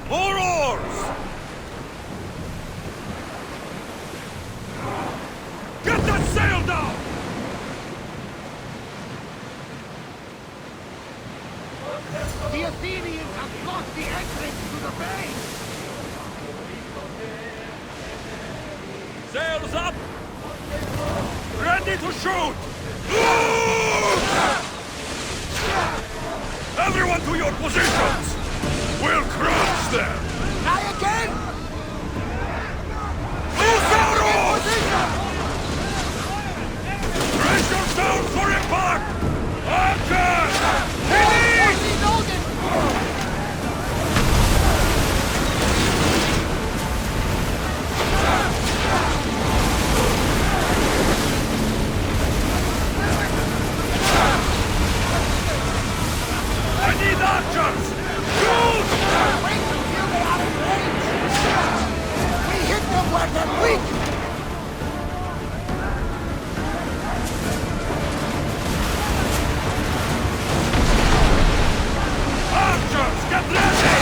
More oars! Get the sail down! The Athenians have blocked the entrance to the bay! Sails up! Ready to shoot! Everyone to your positions! We'll crush them! Try again! Usaros! Brace yourselves for impact! Action! Finish! I need archers! Shoot! Wait until they are in range! We hit them where they're weak! Archers, get ready!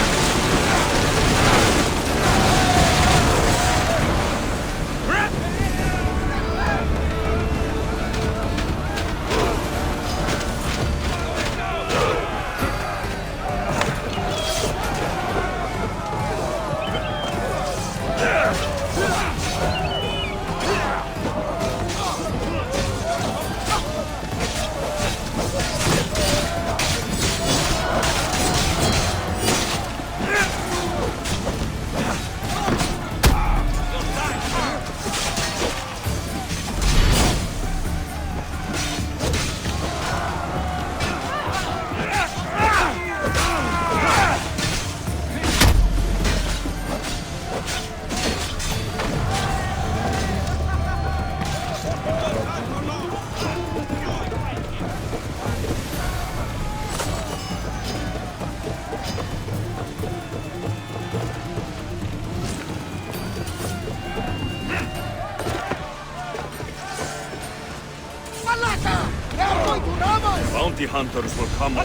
Bounty hunters will come. The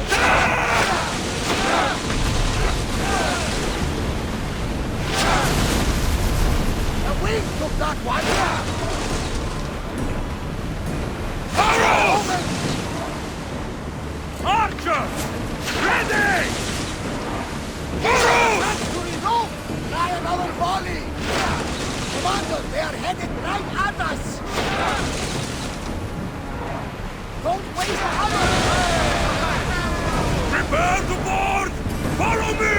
wing took that one! Arrows! Archers! Ready! Arrows! No! Try another volley! Commander, they are headed right at us! Don't waste ammo! Prepare to board! Follow me!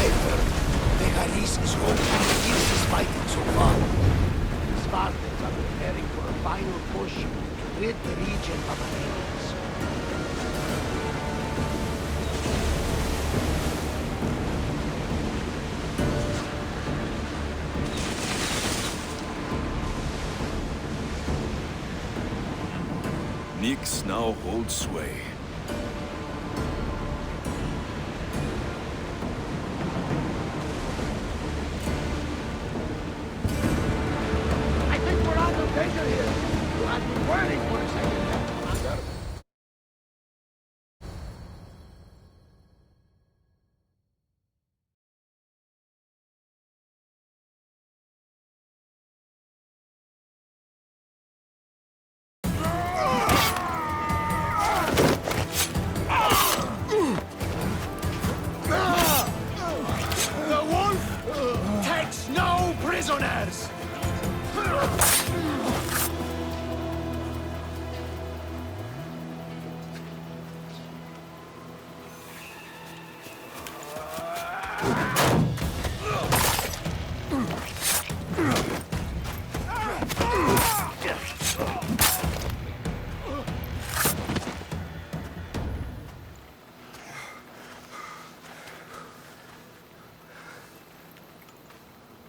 I've heard Megaris is home to the fiercest fighting so far. The Spartans are preparing for a final push to rid the region of Athenians. Nyx now holds sway. I think we're out of danger here. You had me worried for a second there, Commander. The wolf takes no prisoners!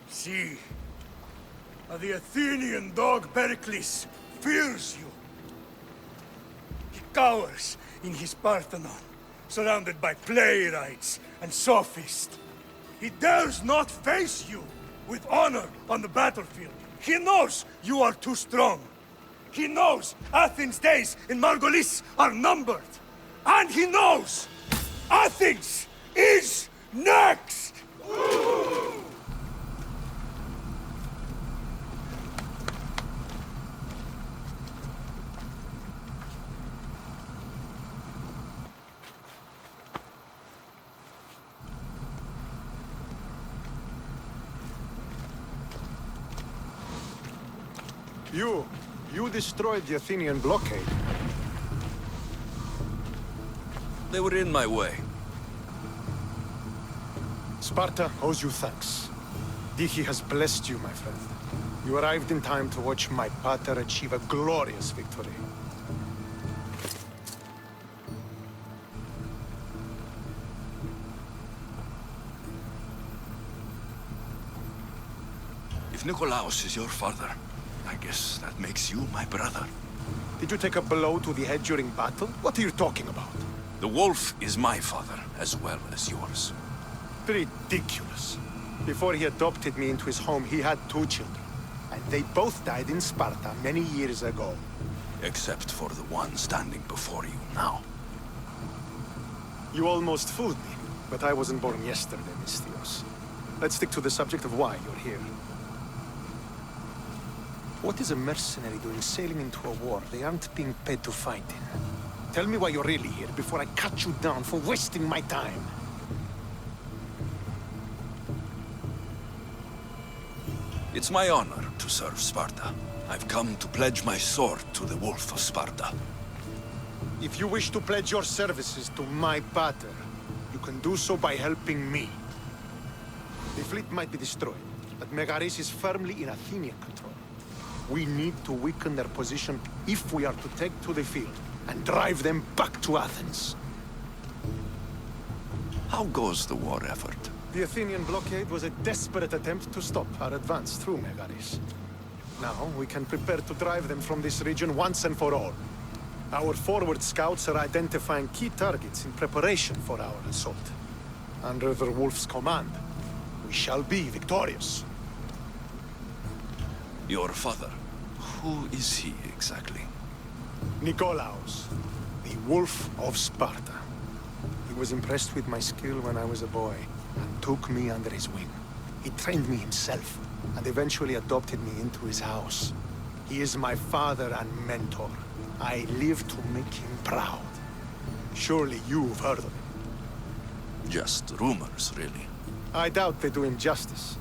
See, the Athenian dog Pericles fears you. He cowers in his Parthenon, surrounded by playwrights and sophists. He dares not face you with honor on the battlefield. He knows you are too strong. He knows Athens' days in Margolis are numbered. And he knows Athens is next! You destroyed the Athenian blockade. They were in my way. Sparta owes you thanks. Dihi has blessed you, my friend. You arrived in time to watch my pater achieve a glorious victory. If Nikolaos is your father, I guess that makes you my brother. Did you take a blow to the head during battle? What are you talking about? The wolf is my father, as well as yours. Ridiculous. Before he adopted me into his home, he had 2 children. And they both died in Sparta many years ago. Except for the one standing before you now. You almost fooled me, but I wasn't born yesterday, Mystios. Let's stick to the subject of why you're here. What is a mercenary doing sailing into a war they aren't being paid to fight in? Tell me why you're really here before I cut you down for wasting my time. It's my honor to serve Sparta. I've come to pledge my sword to the Wolf of Sparta. If you wish to pledge your services to my pater, you can do so by helping me. The fleet might be destroyed, but Megaris is firmly in Athenian control. We need to weaken their position if we are to take to the field and drive them back to Athens. How goes the war effort? The Athenian blockade was a desperate attempt to stop our advance through Megaris. Now we can prepare to drive them from this region once and for all. Our forward scouts are identifying key targets in preparation for our assault. Under the Wolf's command, we shall be victorious. Your father, who is he exactly? Nikolaos, the Wolf of Sparta. He was impressed with my skill when I was a boy, and took me under his wing. He trained me himself, and eventually adopted me into his house. He is my father and mentor. I live to make him proud. Surely you've heard of him. Just rumors, really. I doubt they do him justice.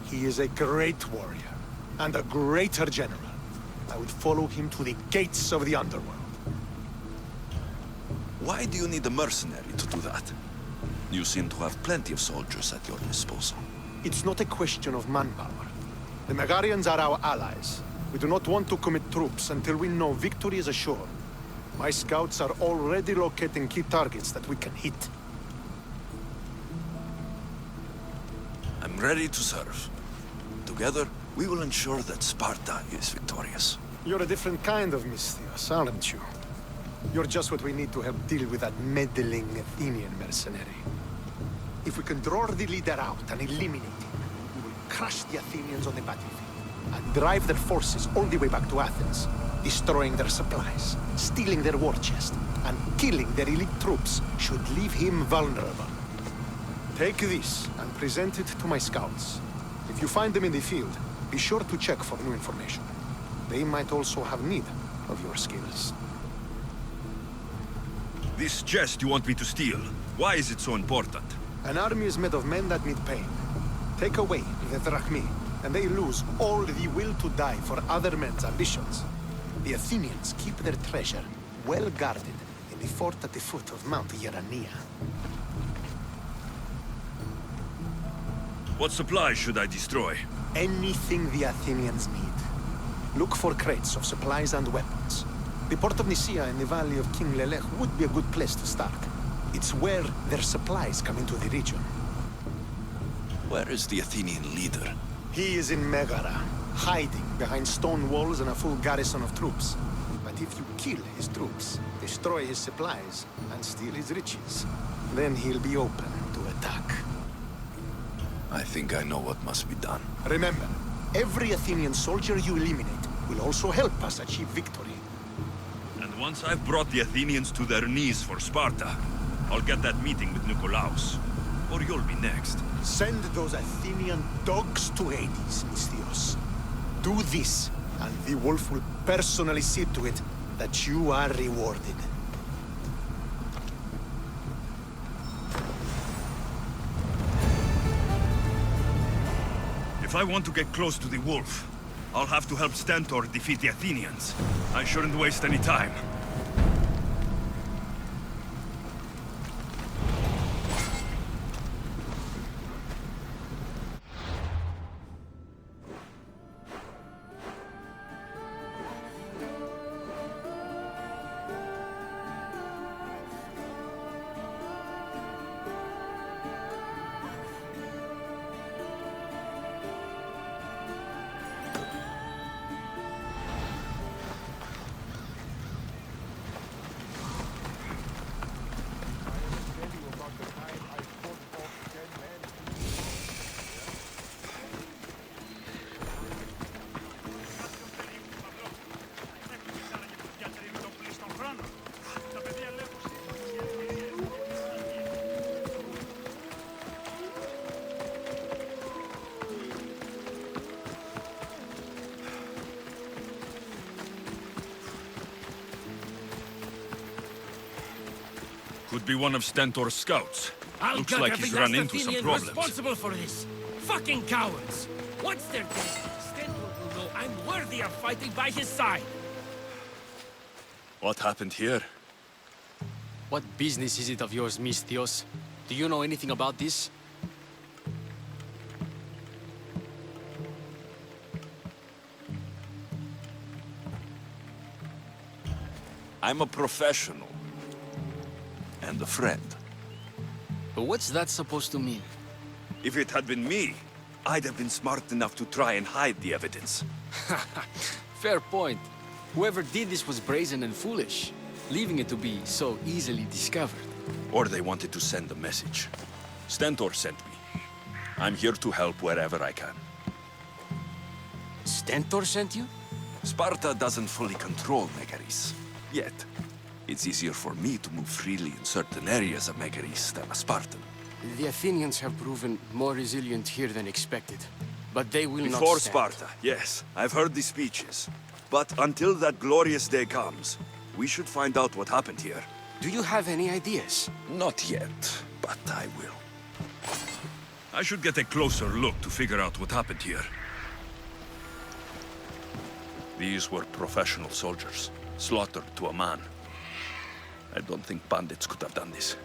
He is a great warrior, and a greater general. I would follow him to the gates of the underworld. Why do you need a mercenary to do that? You seem to have plenty of soldiers at your disposal. It's not a question of manpower. The Megarians are our allies. We do not want to commit troops until we know victory is assured. My scouts are already locating key targets that we can hit. I'm ready to serve. Together, we will ensure that Sparta is victorious. You're a different kind of Misthios, aren't you? You're just what we need to help deal with that meddling Athenian mercenary. If we can draw the leader out and eliminate him, we will crush the Athenians on the battlefield and drive their forces all the way back to Athens, destroying their supplies, stealing their war chest, and killing their elite troops should leave him vulnerable. Take this and present it to my scouts. If you find them in the field, be sure to check for new information. They might also have need of your skills. This chest you want me to steal, why is it so important? An army is made of men that need pain. Take away the drachmi, and they lose all the will to die for other men's ambitions. The Athenians keep their treasure well guarded in the fort at the foot of Mount Yerania. What supplies should I destroy? Anything the Athenians need. Look for crates of supplies and weapons. The port of Nicaea in the valley of King Lelech would be a good place to start. It's where their supplies come into the region. Where is the Athenian leader? He is in Megara, hiding behind stone walls and a full garrison of troops. But if you kill his troops, destroy his supplies, and steal his riches, then he'll be open to attack. I think I know what must be done. Remember, every Athenian soldier you eliminate will also help us achieve victory. And once I've brought the Athenians to their knees for Sparta, I'll get that meeting with Nikolaos. Or you'll be next. Send those Athenian dogs to Hades, Misthios. Do this, and the wolf will personally see to it that you are rewarded. If I want to get close to the wolf, I'll have to help Stentor defeat the Athenians. I shouldn't waste any time. Could be one of Stentor's scouts. I'll Looks gut like every he's run last into some Athenian problems. responsible for this. Fucking cowards! Once they're dead, Stentor will know I'm worthy of fighting by his side. What happened here? What business is it of yours, Misthios? Do you know anything about this? I'm a professional. And a friend. But what's that supposed to mean? If it had been me, I'd have been smart enough to try and hide the evidence. Fair point. Whoever did this was brazen and foolish, leaving it to be so easily discovered. Or they wanted to send a message. Stentor sent me. I'm here to help wherever I can. Stentor sent you? Sparta doesn't fully control Megaris. Yet. It's easier for me to move freely in certain areas of Megaris than a Spartan. The Athenians have proven more resilient here than expected. But they will not Before stand. Sparta, yes. I've heard the speeches. But until that glorious day comes, we should find out what happened here. Do you have any ideas? Not yet, but I will. I should get a closer look to figure out what happened here. These were professional soldiers, slaughtered to a man. I don't think bandits could have done this.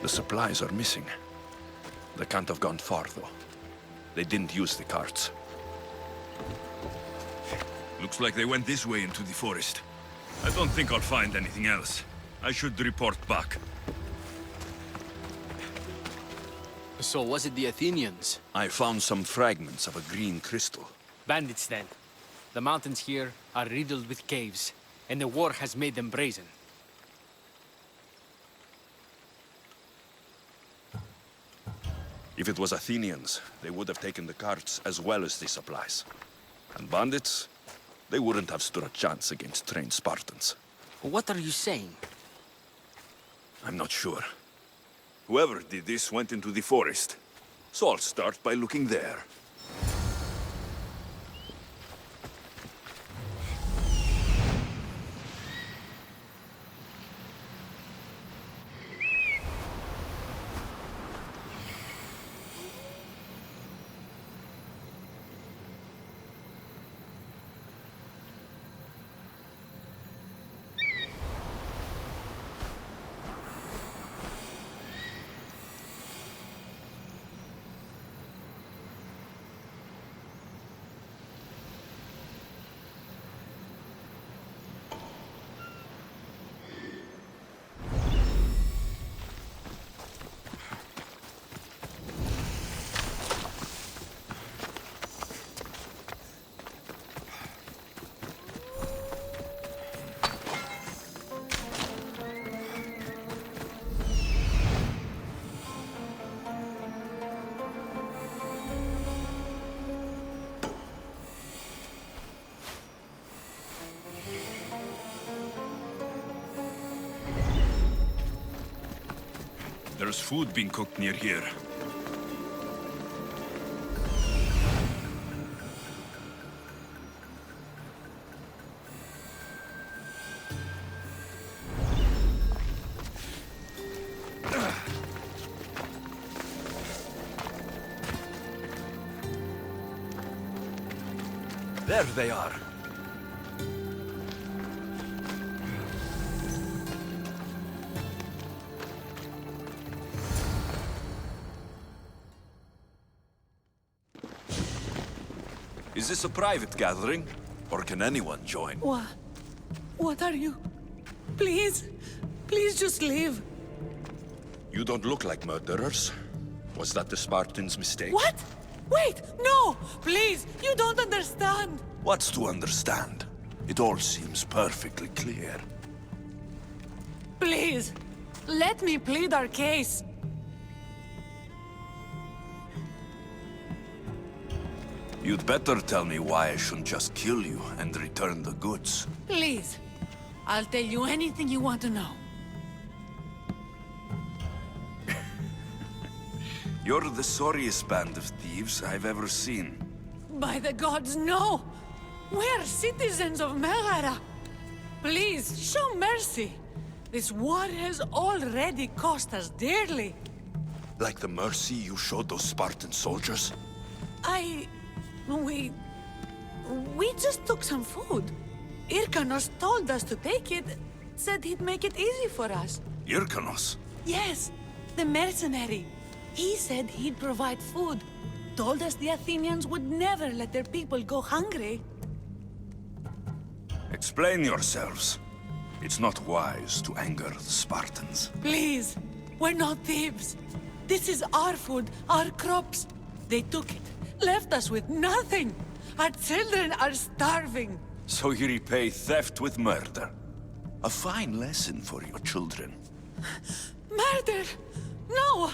The supplies are missing. They can't have gone far, though. They didn't use the carts. Looks like they went this way into the forest. I don't think I'll find anything else. I should report back. So was it the Athenians? I found some fragments of a green crystal. Bandits, then. The mountains here are riddled with caves, and the war has made them brazen. If it was Athenians, they would have taken the carts as well as the supplies. And bandits, they wouldn't have stood a chance against trained Spartans. What are you saying? I'm not sure. Whoever did this went into the forest. So I'll start by looking there. There's food being cooked near here. There they are. Is this a private gathering? Or can anyone join? What are you? Please, please just leave. You don't look like murderers. Was that the Spartans' mistake? What? Wait, no! Please, you don't understand. What's to understand? It all seems perfectly clear. Please, let me plead our case. You'd better tell me why I shouldn't just kill you and return the goods. Please, I'll tell you anything you want to know. You're the sorriest band of thieves I've ever seen. By the gods, no! We're citizens of Megara. Please, show mercy. This war has already cost us dearly. Like the mercy you showed those Spartan soldiers? We just took some food. Irkanos told us to take it, said he'd make it easy for us. Irkanos? Yes, the mercenary. He said he'd provide food. Told us the Athenians would never let their people go hungry. Explain yourselves. It's not wise to anger the Spartans. Please, we're not thieves. This is our food, our crops. They took it, left us with nothing. Our children are starving. So you repay theft with murder. A fine lesson for your children. Murder? No!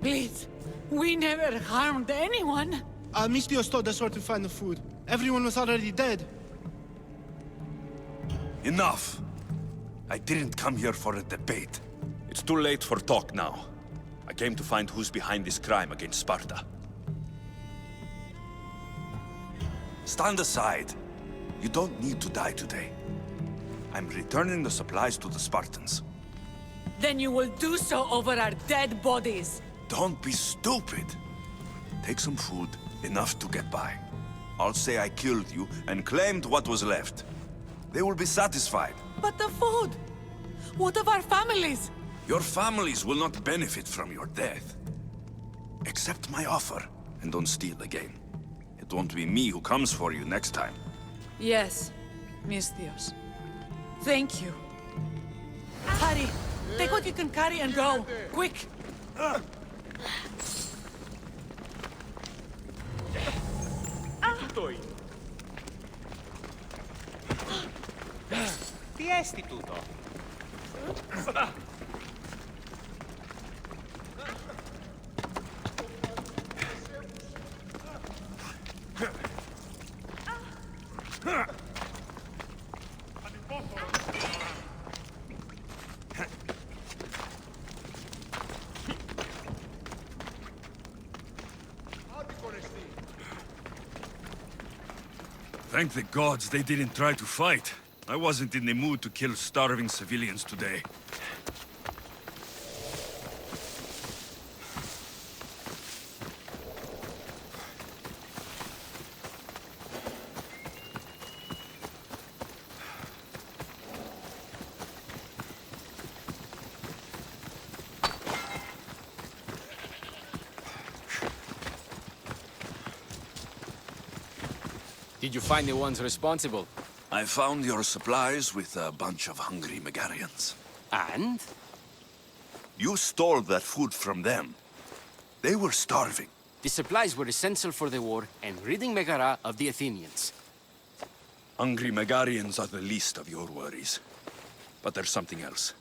Please, we never harmed anyone. Mistios told us where to find the food. Everyone was already dead. Enough! I didn't come here for a debate. It's too late for talk now. I came to find who's behind this crime against Sparta. Stand aside. You don't need to die today. I'm returning the supplies to the Spartans. Then you will do so over our dead bodies. Don't be stupid. Take some food, enough to get by. I'll say I killed you and claimed what was left. They will be satisfied. But the food? What of our families? Your families will not benefit from your death. Accept my offer, and don't steal again. It won't be me who comes for you next time. Yes, Misthios. Thank you. Hurry! Take what you can carry and go! Quick! Τι έστι τούτο? Thank the gods they didn't try to fight. I wasn't in the mood to kill starving civilians today. Did you find the ones responsible? I found your supplies with a bunch of hungry Megarians. And? You stole that food from them. They were starving. The supplies were essential for the war and ridding Megara of the Athenians. Hungry Megarians are the least of your worries. But there's something else.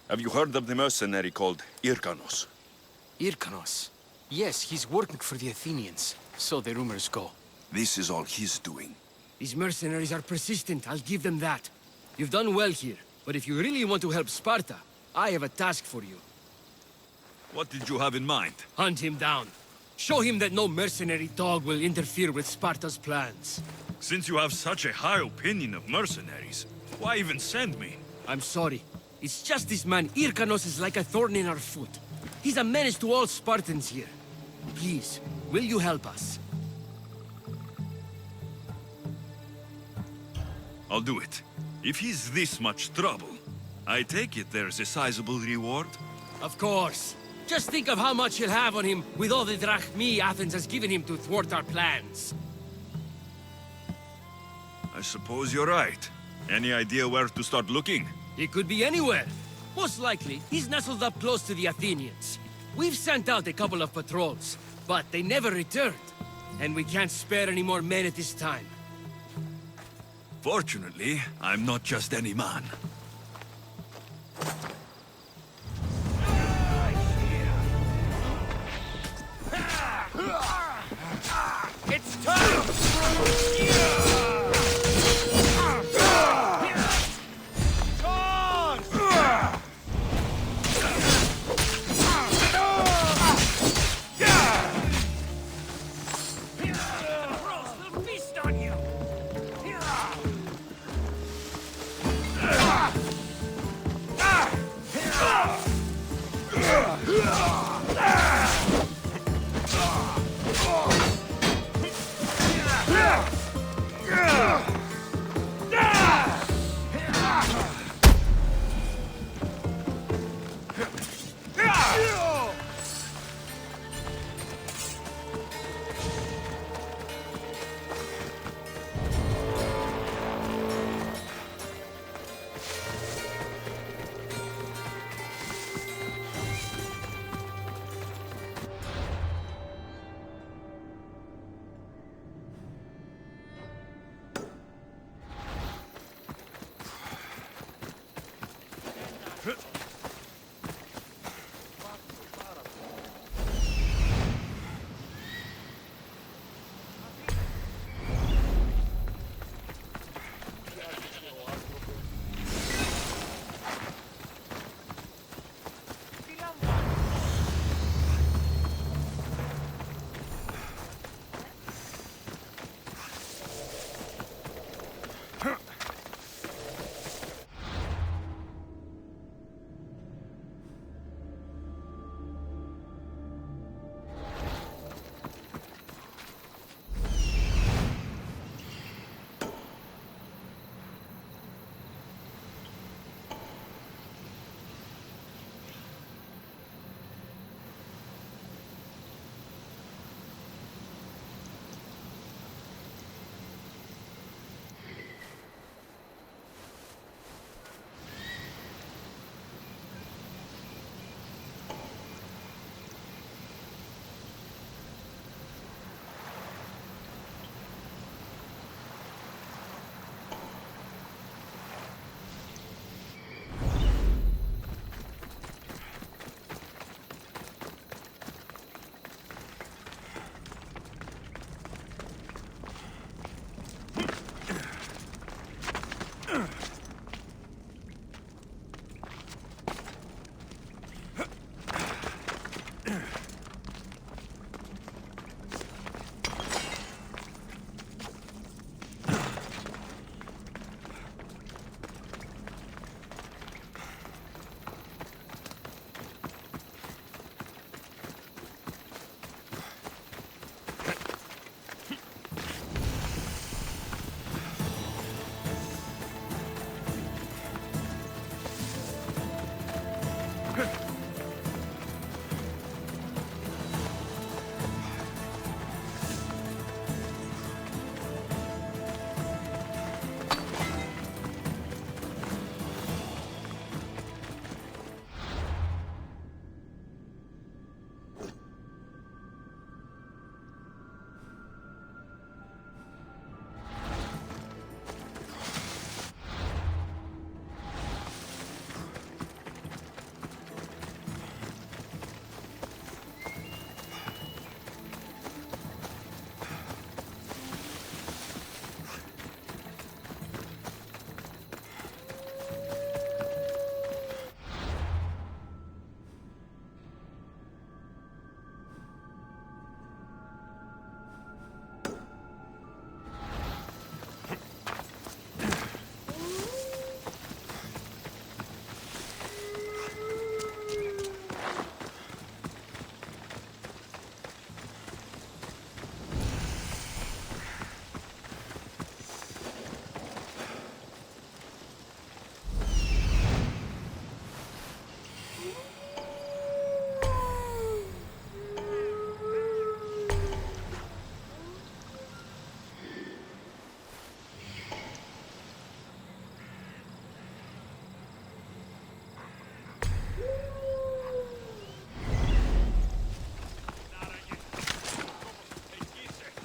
Have you heard of the mercenary called Irkanos? Irkanos. Yes, he's working for the Athenians. So the rumors go. This is all he's doing. These mercenaries are persistent, I'll give them that. You've done well here, but if you really want to help Sparta, I have a task for you. What did you have in mind? Hunt him down. Show him that no mercenary dog will interfere with Sparta's plans. Since you have such a high opinion of mercenaries, why even send me? I'm sorry. It's just this man, Irkanos, is like a thorn in our foot. He's a menace to all Spartans here. Please, will you help us? I'll do it. If he's this much trouble, I take it there's a sizable reward? Of course. Just think of how much he'll have on him with all the drachmi Athens has given him to thwart our plans. I suppose you're right. Any idea where to start looking? He could be anywhere. Most likely, he's nestled up close to the Athenians. We've sent out a couple of patrols, but they never returned. And we can't spare any more men at this time. Fortunately, I'm not just any man. It's time!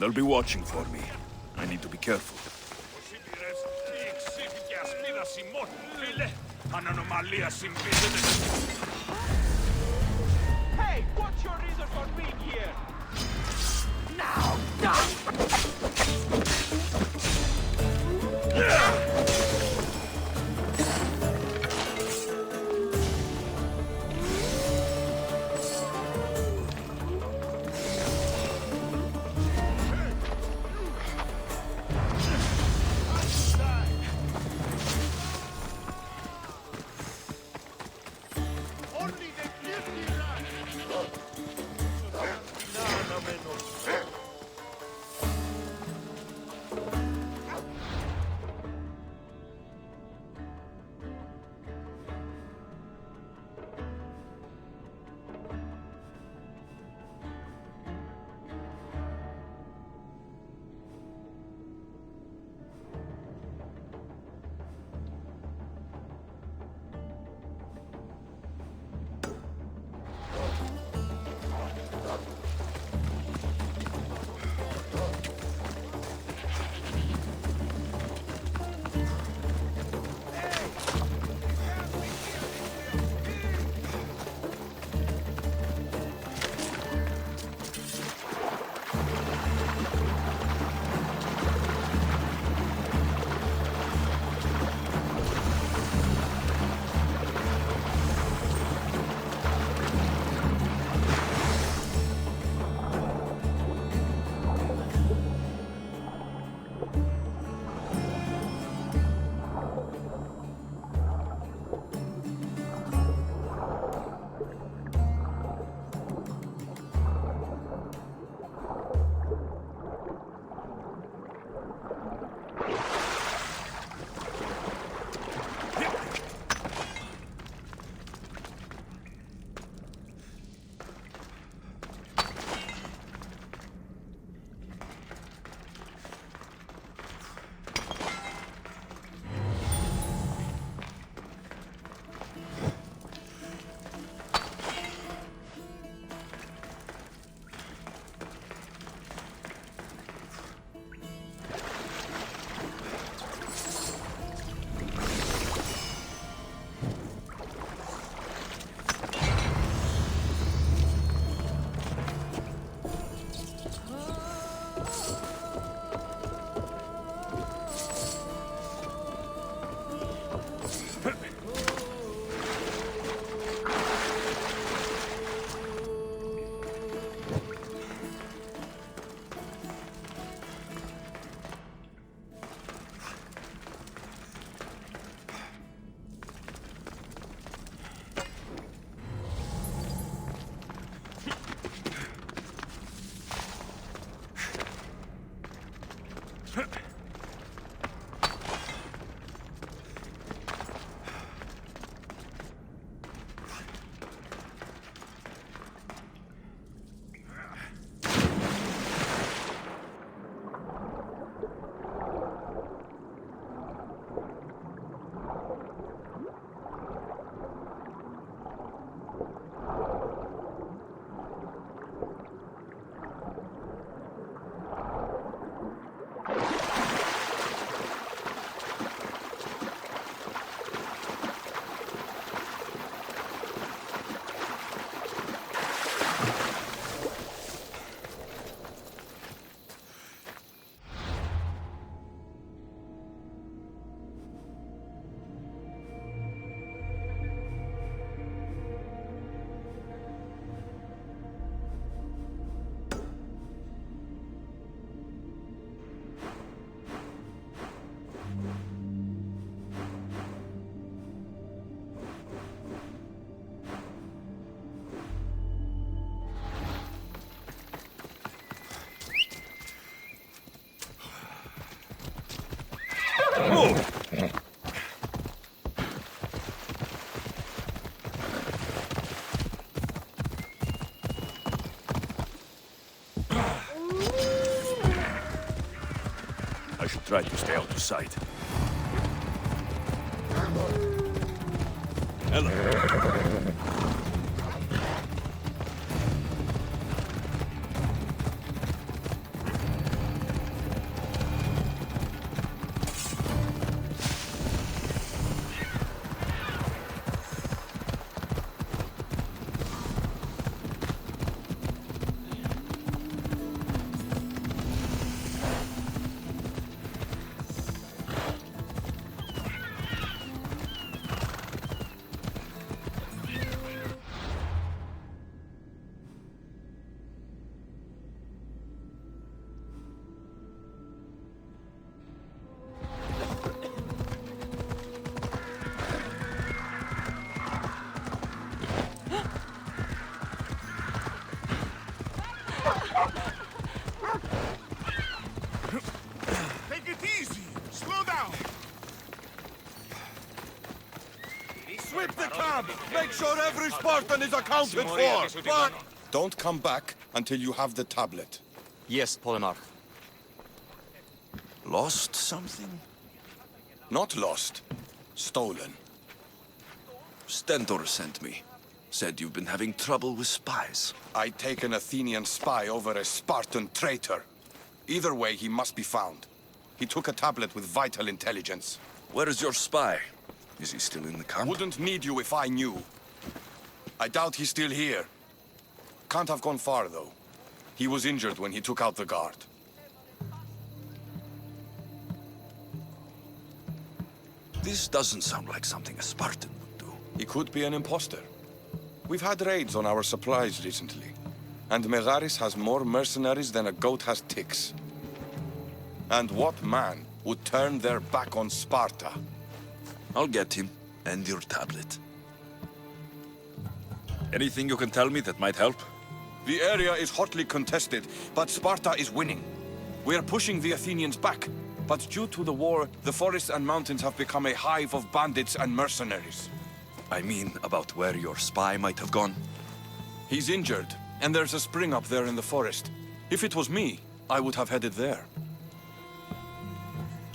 They'll be watching for me. I need to be careful. Hey, what's your reason for being here? Now, I should try to stay out of sight. Hello. Sweep the camp! Make sure every Spartan is accounted for! But... Don't come back until you have the tablet. Yes, Polemarch. Lost something? Not lost. Stolen. Stentor sent me. Said you've been having trouble with spies. I take an Athenian spy over a Spartan traitor. Either way, he must be found. He took a tablet with vital intelligence. Where is your spy? Is he still in the camp? Wouldn't need you if I knew. I doubt he's still here. Can't have gone far, though. He was injured when he took out the guard. This doesn't sound like something a Spartan would do. He could be an imposter. We've had raids on our supplies recently. And Megaris has more mercenaries than a goat has ticks. And what man would turn their back on Sparta? I'll get him, and your tablet. Anything you can tell me that might help? The area is hotly contested, but Sparta is winning. We're pushing the Athenians back. But due to the war, the forests and mountains have become a hive of bandits and mercenaries. I mean, about where your spy might have gone. He's injured, and there's a spring up there in the forest. If it was me, I would have headed there.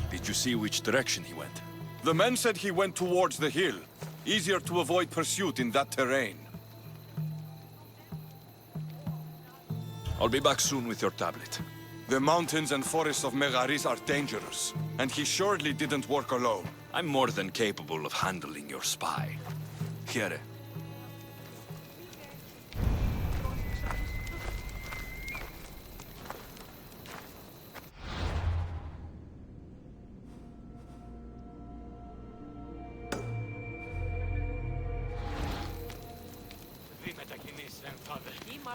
Did you see which direction he went? The men said he went towards the hill. Easier to avoid pursuit in that terrain. I'll be back soon with your tablet. The mountains and forests of Megaris are dangerous, and he surely didn't work alone. I'm more than capable of handling your spy. Here.